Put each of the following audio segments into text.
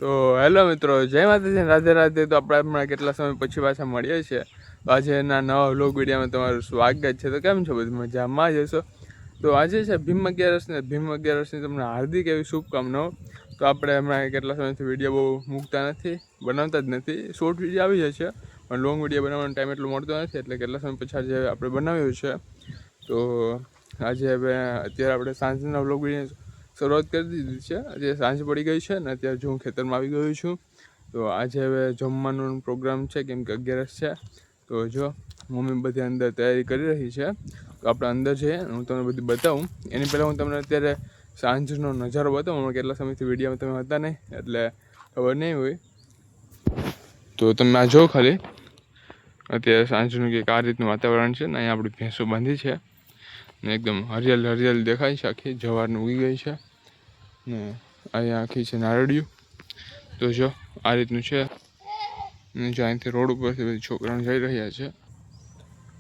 તો હેલો મિત્રો, જય માતાજી, રાધે રાધે. તો આપણે હમણાં કેટલા સમય પછી પાછા મળીએ છીએ. તો આજે એના નવા વ્લોગ વિડીયોમાં તમારું સ્વાગત છે. તો કેમ છો? બધું મજામાં જ હશો. તો આજે છે ભીમ 11 ને ભીમ 11ની તમને હાર્દિક એવી શુભકામનાઓ. તો આપણે હમણાં કેટલા સમયથી વિડીયો બહુ મૂકતા નથી, બનાવતા જ નથી. શોર્ટ વિડીયો આવી જાય છે પણ લોંગ વિડીયો બનાવવાનો ટાઈમ એટલો મળતો નથી, એટલે કેટલા સમય પછી આજે આપણે બનાવ્યું છે. તો આજે હવે અત્યારે આપણે સાંજના વ્લોગ વિડીયો શરૂઆત કરી દીધી છે. આજે સાંજ પડી ગઈ છે ને અત્યારે જો હું ખેતરમાં આવી ગયો છું. તો આજે હવે જમવાનો પ્રોગ્રામ છે, કેમ કે 11 છે. તો જો મમ્મી બધી અંદર તૈયારી કરી રહી છે. તો આપણે અંદર જઈએ, હું તમને બધું બતાવું. એની પહેલાં હું તમને અત્યારે સાંજનો નજારો બતાવું. હમણાં કેટલા સમયથી વિડીયોમાં તમે હતા નહીં એટલે ખબર નહીં હોય. તો તમે આ જો ખાલી અત્યારે સાંજનું કંઈક આ રીતનું વાતાવરણ છે ને. અહીંયા આપણી ભેંસો બાંધી છે ને એકદમ હરિયાળી દેખાય છે. આખી જવારનું ઉગી ગઈ છે ને અહીંયા આખી છે નારળિયું. તો જો આ રીતનું છે ને જો અહીંથી રોડ ઉપરથી બધી છોકરાઓ જઈ રહ્યા છે.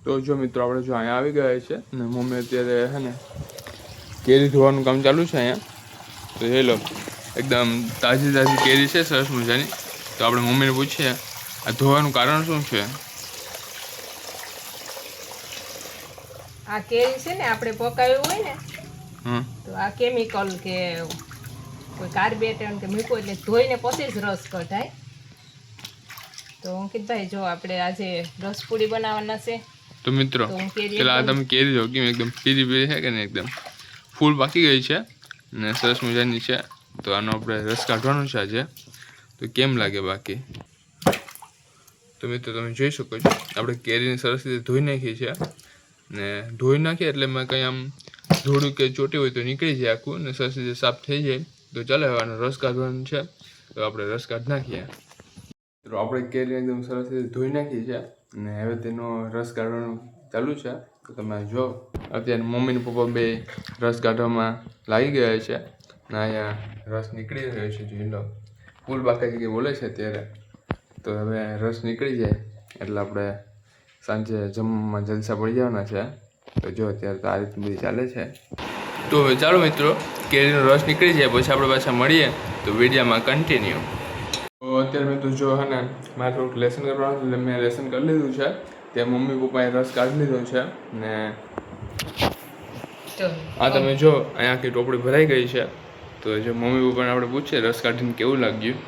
તો જો મિત્રો આપણે જો અહીંયા આવી ગયા છે ને મમ્મી અત્યારે છે ને કેરી ધોવાનું કામ ચાલુ છે અહીંયા. તો એ લો એકદમ તાજી કેરી છે, સરસ મજાની. તો આપણે મમ્મીને પૂછીએ આ ધોવાનું કારણ શું છે. આ કેરી છે ને આપણે પકાવ્યું હોય ને તો આ કેમિકલ કે કોઈ કાર્બેટન કે મૂકો એટલે ધોઈને પછી જ રસ કઢાય. તો અંકિતભાઈ જો આપણે આજે રસપુરી બનાવવાના છે. તો મિત્રો પેલા તમે કેરી જો કેમ એકદમ પીરી છે કે ને એકદમ ફૂલ પાકી ગઈ છે ને સરસ મજાની છે. તો આનો આપણે રસ કાઢવાનો છે આજે. તો કેમ લાગે બાકી? તો મિત્રો તમે જોઈ શકો છો આપણે કેરીને સરસ રીતે ધોઈ નાખી છે ને ધોઈ નાખીએ એટલે મેં કંઈ આમ ધૂળું કે ચોટી હોય તો નીકળી જાય આખું ને સરસ રીતે સાફ થઈ જાય. તો ચાલો હવે આનો રસ કાઢવાનો છે. તો આપણે રસ કાઢી નાખીએ. તો આપણે કેરી એકદમ સરસ રીતે ધોઈ નાખી છે ને હવે તેનો રસ કાઢવાનું ચાલુ છે. તો તમે જો અત્યારે મમ્મી ને પપ્પા બે રસ કાઢવામાં લાગી ગયા છે ને અહીંયા રસ નીકળી રહ્યો છે. જોઈ લો ફૂલ બાકાજી કે બોલે છે અત્યારે. તો હવે રસ નીકળી જાય એટલે આપણે સાંજે જમવામાં જલસા પડી જવાના છે. તો જો અત્યારે તો આ રીતની બધી ચાલે છે. તો હવે ચાલો મિત્રો કેરીનો રસ નીકળી જાય પછી આપણે પાછા મળીએ તો વિડીયોમાં કન્ટિન્યુ. તો અત્યારે મેં તો જો હે ને મારે થોડુંક લેસન કરવાનું એટલે મેં લેસન કરી લીધું છે. ત્યાં મમ્મી પપ્પાએ રસ કાઢી લીધો છે ને આ તમે જો અહીંયા આખી ટોપડી ભરાઈ ગઈ છે. તો જો મમ્મી પપ્પાને આપણે પૂછીએ રસ કાઢીને કેવું લાગ્યું.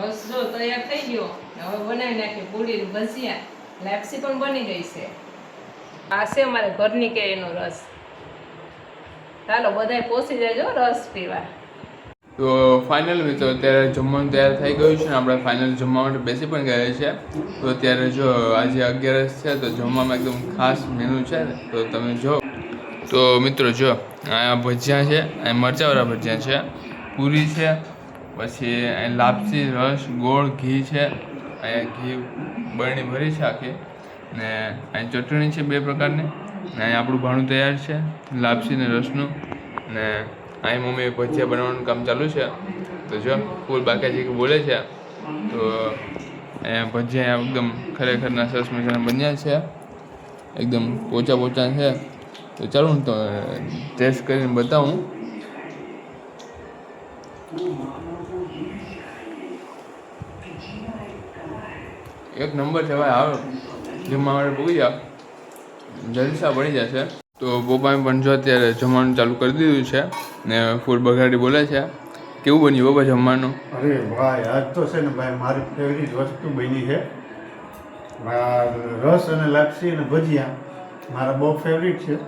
રસ જો તૈયાર થઈ ગયો, હવે બનાવી નાખીએ પૂરી ભજીયા. લાપસી પણ બની ગઈ છે. આ છે અમારે ઘરની કેરીનો રસ. ચાલો બધાય પહોંચી જાયજો રસ પીવા. તો ફાઇનલ મિત્રો અત્યારે જમવાનું તૈયાર થઈ ગયું છે ને આપણે ફાઇનલ જમવા માટે બેસી પણ ગયા છે. તો અત્યારે જો આજે 11 છે તો જમવામાં એકદમ ખાસ મેનુ છે. તો તમે જો તો મિત્રો જો આ ભજીયા છે, આ મરચાંવાળા ભજીયા છે, પૂરી છે, પછી અહીં લાપસી, રસ, ગોળ, ઘી છે, અહીંયા ઘી બરણી ભરી છે આખી ને અહીં ચટણી છે 2 પ્રકારની ને અહીં આપણું ભાણું તૈયાર છે લાપસી ને રસનું ને અહીં મમ્મી ભજીયા બનાવવાનું કામ ચાલુ છે. તો જો ફૂલ બાકાજી બોલે છે. તો અહીંયા ભજીયા એકદમ ખરેખરના સરસ મજાના બન્યા છે, એકદમ પોચા છે. તો ચાલો હું તો ટેસ્ટ કરીને બતાવું. એક નંબર છે ભાઈ. આવો જમવા માટે પૂરી જાવ, જલસા પડી જશે. તો પપ્પાએ પણ જો અત્યારે જમવાનું ચાલુ કરી દીધું છે ને ફૂલ બગાડી બોલે છે. કેવું બન્યું પપ્પા જમવાનું? અરે ભાઈ આજ તો છે ને ભાઈ મારી ફેવરિટ વસ્તુ બની છે. રસ અને લાપસી અને ભજીયા મારા બહુ ફેવરિટ છે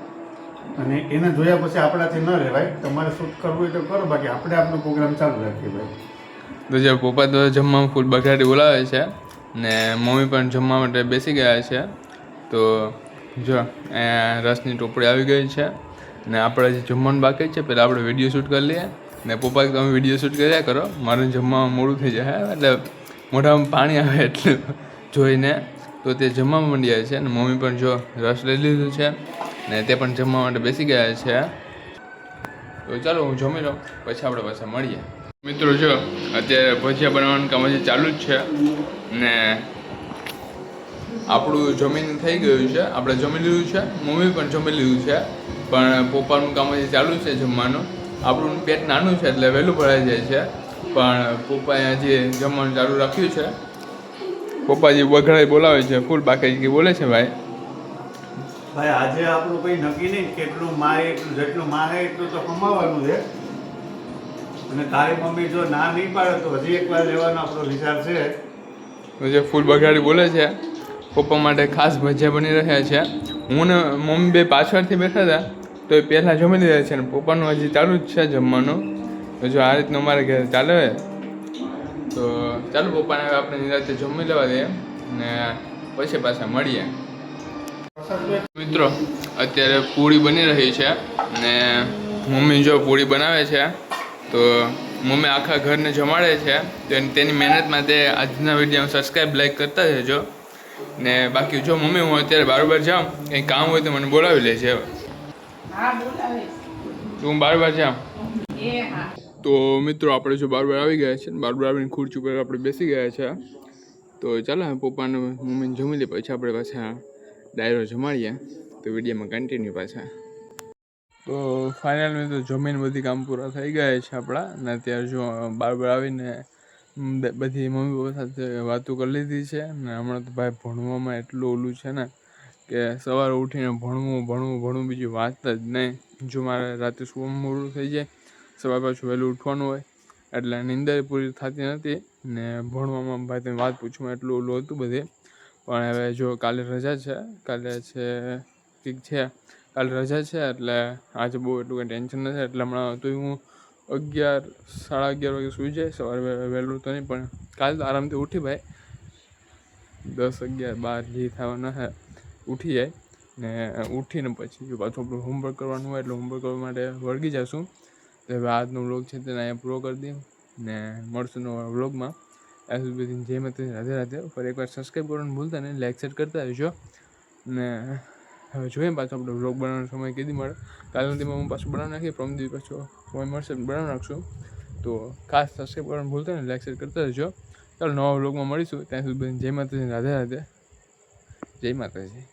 અને એને જોયા પછી આપણાથી ન રહેવાય. તમારે શૂટ કરવું હોય તો કરો, બાકી આપણે આપણો પ્રોગ્રામ ચાલુ રાખીએ ભાઈ. તો જે પપ્પા તો જમવામાં ફૂલ બગાડી બોલાવે છે ને મમ્મી પણ જમવા માટે બેસી ગયા છે. તો જો અહીંયા રસની ટોપડી આવી ગઈ છે ને આપણે જે જમવાનું બાકી છે પહેલાં આપણે વિડીયો શૂટ કરી લઈએ ને પપ્પા તમે વિડીયો શૂટ કર્યા કરો, મારે જમવામાં મોડું થઈ જાય એટલે મોઢામાં પાણી આવે એટલે જોઈને. તો તે જમવા માંડ્યા છે ને મમ્મી પણ જો રસ લઈ લીધું છે ને તે પણ જમવા માટે બેસી ગયા છે. તો ચાલો હું જમી લઉં પછી આપણે પાછા મળીએ. મિત્રો જો અત્યારે ભજીયા બનાવવાનું કામ હજી ચાલુ જ છે ને આપણું જમીન થઈ ગયું છે. આપણે જમી લીધું છે, મમ્મી પણ જમી લીધું છે, પણ પપ્પાનું કામ હજી ચાલુ છે જમવાનું. આપણું પેટ નાનું છે એટલે વહેલું ભરાઈ જાય છે, પણ પપ્પાએ હજી જમવાનું ચાલુ રાખ્યું છે. પપ્પાજી વઘરાઈ બોલાવે છે, ફૂલ બાકી બોલે છે ભાઈ. ભાઈ આજે આપણું કંઈ નક્કી નહીં, કેટલું માય એટલું, જેટલું માહે એટલું તો કમાવાનું છે. અને તારી મમ્મી જો ના નહીં પાડે તો હજી એકવાર લેવાનો આપણો વિચાર છે. તો જે ફૂલ બગાડી બોલે છે, પપ્પા માટે ખાસ ભજીયા બની રહ્યા છે. હું ને મમ્મી બે પાછળથી બેઠા હતા તો એ પહેલાં જમી લીધા છે, ને પપ્પાનું હજી ચાલુ જ છે જમવાનું. તો જો આ રીતનું અમારે ઘરે ચાલે તો ચાલો પપ્પાને હવે આપણે નિરાંતે જમી લેવા દઈએ ને પછી પાછા મળીએ. મિત્રો અત્યારે પૂરી બની રહી છે ને મમ્મી જો પૂરી બનાવે છે તો મમ્મી આખા ઘરને જમાડે છે. તો તેની મહેનત માટે આજના વિડીયો સબસ્ક્રાઈબ લાઈક કરતા રહેજો. ને બાકી જો મમ્મી હું અત્યારે બારોબાર જાઉં કંઈ કામ હોય તો મને બોલાવી લે છે. હા બોલાવે તું બારોબાર જાઉં એ હા. તો મિત્રો આપણે જો બારોબાર આવી ગયા છે, બારોબાર આવીને ખુરચી ઉપર આપણે બેસી ગયા છે. તો ચાલો પપ્પાને મમ્મીને જમી લે પછી આપણે પાછા ડાયરો જમાડીએ. તો વિડીયોમાં કન્ટિન્યુ પાછા. તો ફાઇનલ મેં તો જમીન બધી કામ પૂરા થઈ ગયા છે આપણા. અને અત્યારે જો બારોબાર આવીને બધી મમ્મી પપ્પા સાથે વાતો કરી લીધી છે. ને હમણાં તો ભાઈ ભણવામાં એટલું ઓલું છે ને કે સવારે ઉઠીને ભણવું બીજી વાત જ નહીં. જો મારે રાતે સુવામાં મોડું થઈ જાય, સવારે પાછું વહેલું ઉઠવાનું હોય એટલે નીંદર પૂરી થતી નથી. ને ભણવામાં ભાઈ તમે વાત પૂછવામાં એટલું ઓલું હતું બધે. પણ હવે જો કાલે રજા છે, કાલે રજા છે એટલે આજે બહુ એટલું કંઈ ટેન્શન નથી. એટલે હમણાં તો હું 11-11:30 વાગે સૂઈ જાય. સવારે વહેલું તો નહીં પણ કાલે તો આરામથી ઉઠી ભાઈ 10-11-12 જે થવાના છે ઉઠી જાય. ને ઉઠીને પછી જો પાછું આપણું હોમવર્ક કરવાનું હોય એટલે હોમવર્ક કરવા માટે વળગી જઈશું. તો હવે આજનો વ્લોગ છે તેને અહીંયા પૂરો કરી દઈએ ને મળશું નવા વ્લોગમાં. ત્યાં સુધી બધી જય માતાજી, રાધે રાધે. ફરી એકવાર સબસ્ક્રાઈબ કરવાનું ભૂલતા નહીં, લાઈક શેર કરતા રહેજો. ને હવે જોઈએ પાછો આપણે વ્લોગ બનાવવાનો સમય કીધી મળે. કાલનો દીમાં હું પાછું બનાવી નાખીએ, પરમ દિવસ પાછો સમય મળશે બનાવી નાખશું. તો ખાસ સબસ્ક્રાઈબ કરવાનું ભૂલતા નહીં, લાઈક શેર કરતા રહેજો. ચાલો નવા વ્લોગમાં મળીશું. ત્યાં સુધી બધી જય માતાજી, રાધે રાધે. જય માતાજી.